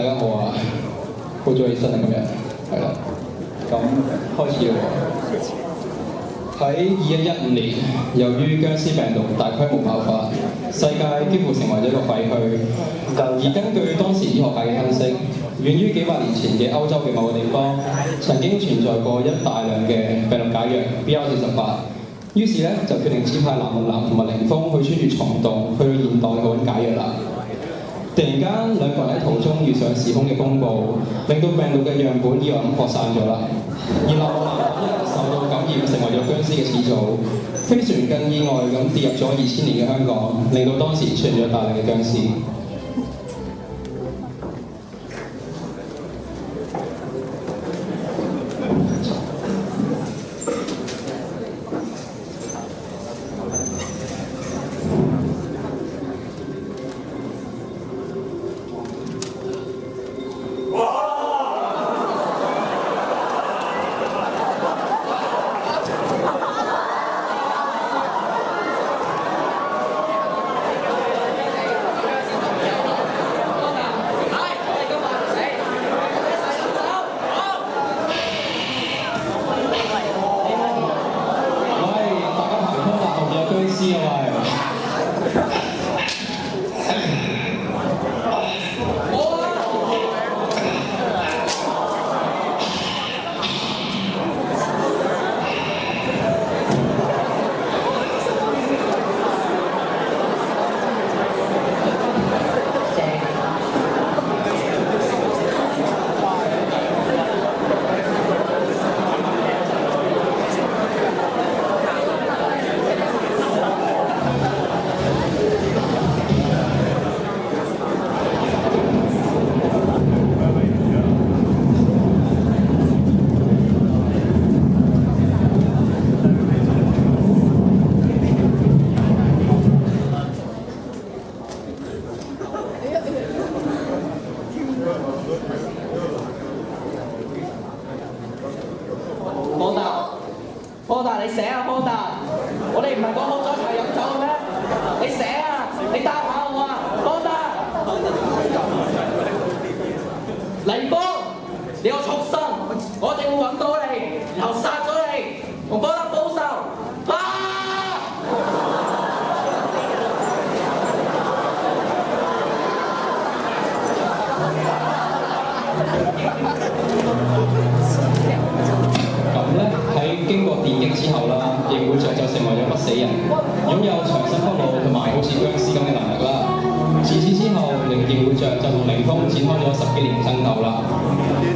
家好啊，好早起身啊今日，係啦，咁開始啦喎。喺2115年，由於僵屍病毒大規模爆發，世界幾乎成為咗一個廢墟。而根據當時醫學界嘅分析，源於幾百年前嘅歐洲嘅某個地方，曾經存在過一大量嘅病毒解藥 BR48。於是咧就決定指派藍木蘭同埋凌峰去穿越蟲洞，去到現代去揾解藥啦。突然間，兩個人喺途中遇上時空嘅風暴，令到病毒嘅樣本以為咁擴散咗啦。而藍木蘭本人受到感染，成為咗僵屍嘅始祖。飛船更意外咁跌入咗2000年嘅香港，令到當時出現咗大量嘅僵屍。波達，你醒啊！波達，我哋唔係講好咗一齊飲酒嘅咩？你醒啊！你答下我啊！波達，凌峰，你個畜生，我一定會揾到你，然後殺咗你，同波達報仇！咁咧喺經過電擊之後啦，刑活着就成為咗不死人，擁有長生不老同埋好似僵屍咁嘅能力啦。自此之後，刑活着就同凌峰展開咗10幾年嘅爭鬥啦。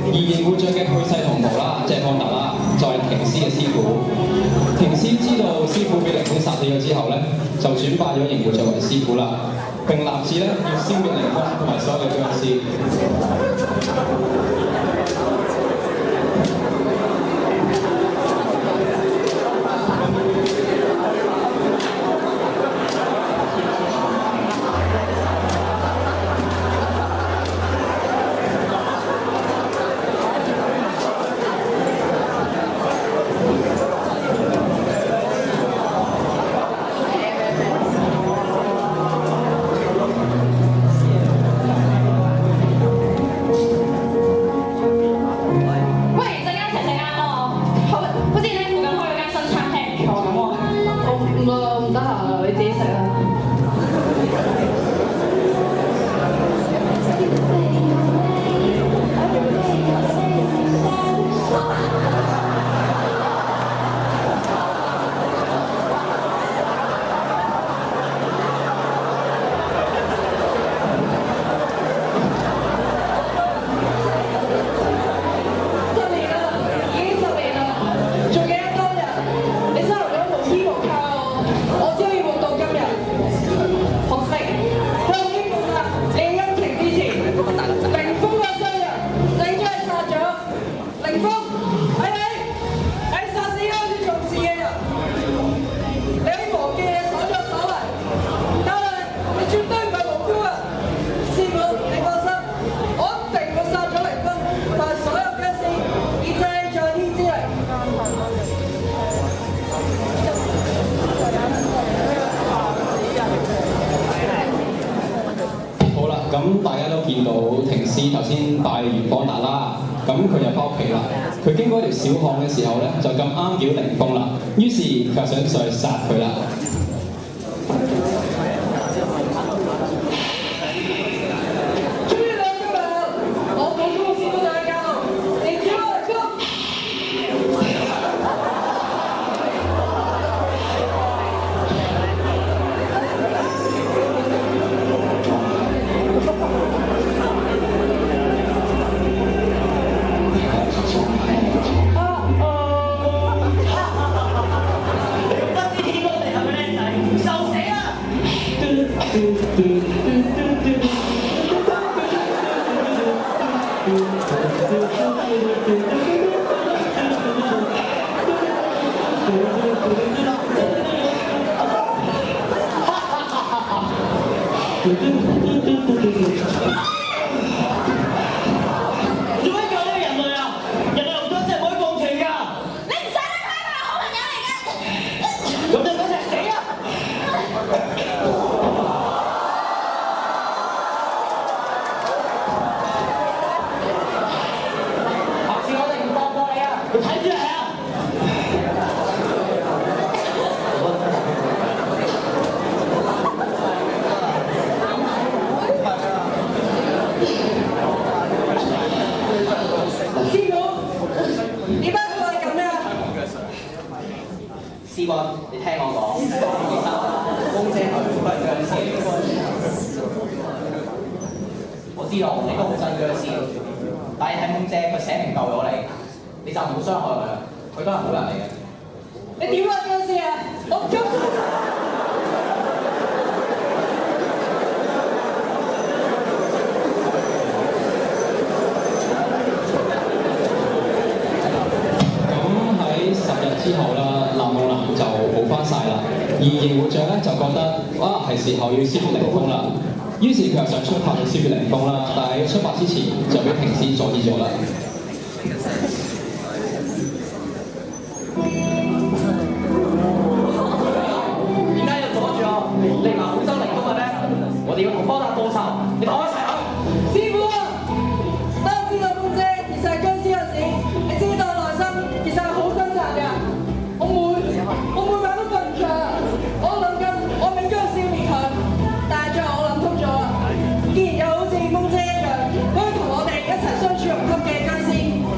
而刑活着嘅去世同袍啦，即係方達啦，就係停屍嘅師傅。停屍知道師傅俾凌峰殺死咗之後咧，就轉拜咗刑活着為師傅啦，並立志咧要消滅凌峰同埋所有嘅僵屍。咁大家都見到停屍頭先拜完邦達啦，咁佢就翻屋企啦。佢經過一條小巷嘅時候咧，就咁啱叫凌風啦，於是佢就想上去殺佢啦。終於兩個人，我冇公司都兩間路，你叫我嚟講。師傅，你聽我講，其實風姐佢唔係僵屍嚟嘅。我知道你都好憎僵屍，但係睇風姐佢寫明救咗你，你就唔好傷害佢啦。佢都係好人嚟嘅。你點啊僵屍啊？我唔中。之後啦，藍夢蘭就好翻晒啦，而螢活著咧就覺得哇係時候要消滅凌風啦，於是佢又想出發去消滅凌風啦，但係出發之前就俾停屍阻止咗啦。點解要阻住我？你唔係好憎凌風嘅咩？我哋要同邦達報仇，你同我一齊去。師傅啊，當我知道風姐其實係僵屍嗰時，你知道內心其實係好掙扎㗎。我每晚都瞓唔着，我諗緊我點樣消滅佢，但係最後我諗通咗啦。既然有好似風姐一樣可以同我哋一齊相處融洽嘅僵屍，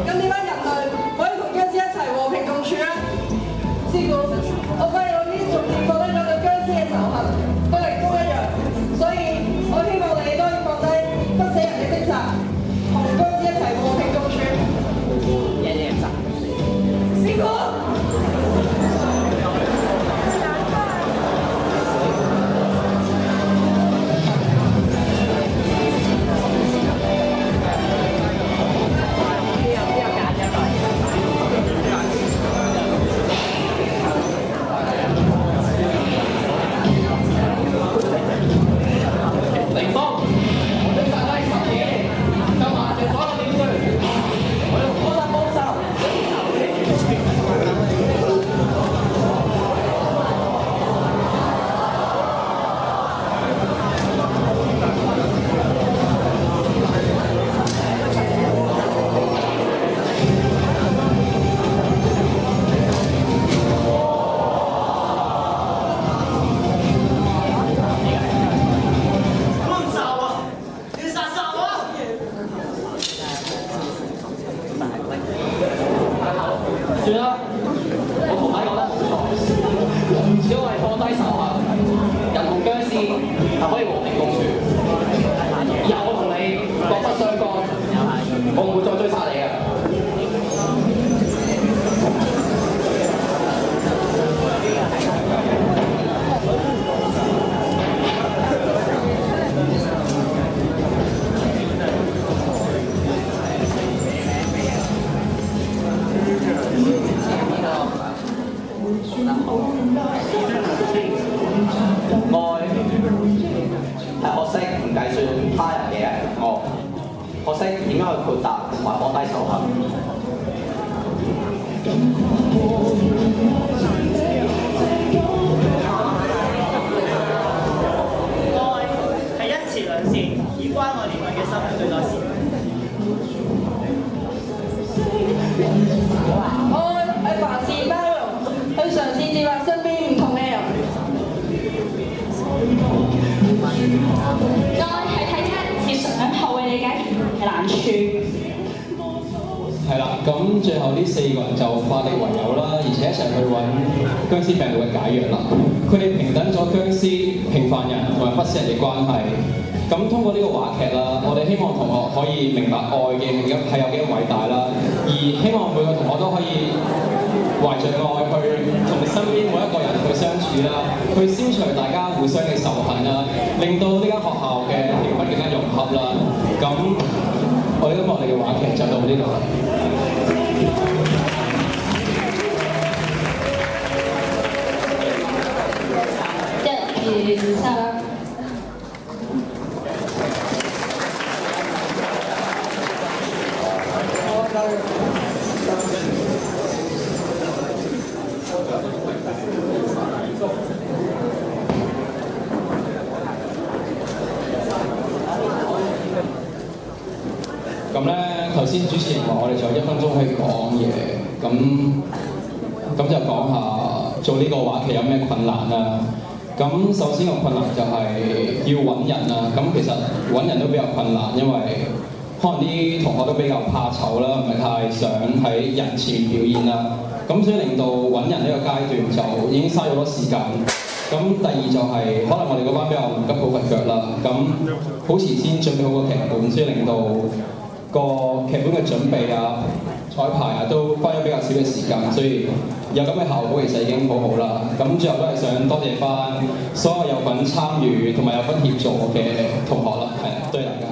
咁點解人類可以同僵屍一齊和平共處咧？師傅，我發現我呢啲逐漸覺得咗對僵屍嘅仇恨，對凌風一樣，所以我希望你都可以放低不死人嘅精神，同僵屍一齊和平共處。師傅。算啦，我同你講得唔錯，只要我哋放低仇恨，人同僵屍係可以和平共處。以後我同你各不相干，我唔會再追殺你嘅。學識點樣去豁達同埋放低仇恨。愛係一詞兩線，而關愛憐憫嘅心係最多事。去凡事包容，去嘗試接納身邊唔同嘅人。愛係睇他接想後為理解嘅難處。係啦，咁最後呢4個人就化敵為友啦，而且一齊去揾僵屍病毒嘅解藥啦。佢哋平等咗僵屍、平凡人同埋不死人嘅關係。咁通過呢個話劇啦，我哋希望同學可以明白愛嘅係有幾咁偉大啦，而希望每個同學都可以懷着愛去同身邊每一個人去相處啦，去消除大家互相嘅仇恨啦，令到呢間學校嘅氣氛更加融洽啦。咁我哋今日我哋嘅話劇就到呢度啦。1、2、3。咁咧，頭先主持人話我哋仲有1分鐘可以講嘢，咁就講下做呢個話劇有咩困難啦。咁首先個困難就係要揾人啦。咁其實揾人都比較困難，因為可能啲同學都比較怕醜啦，唔係太想喺人前面表演啦。咁所以令到揾人呢個階段就已經嘥咗好多時間。咁第二就係、可能我哋嗰班比較急抱佛腳啦，咁好遲先準備好個劇本，所以令到個劇本嘅準備啊、彩排啊都花咗比較少嘅時間，所以有咁嘅效果其實已經好好啦。咁最後都係想多謝翻所有有份參與同埋有份協助嘅同學啦，係多謝大家。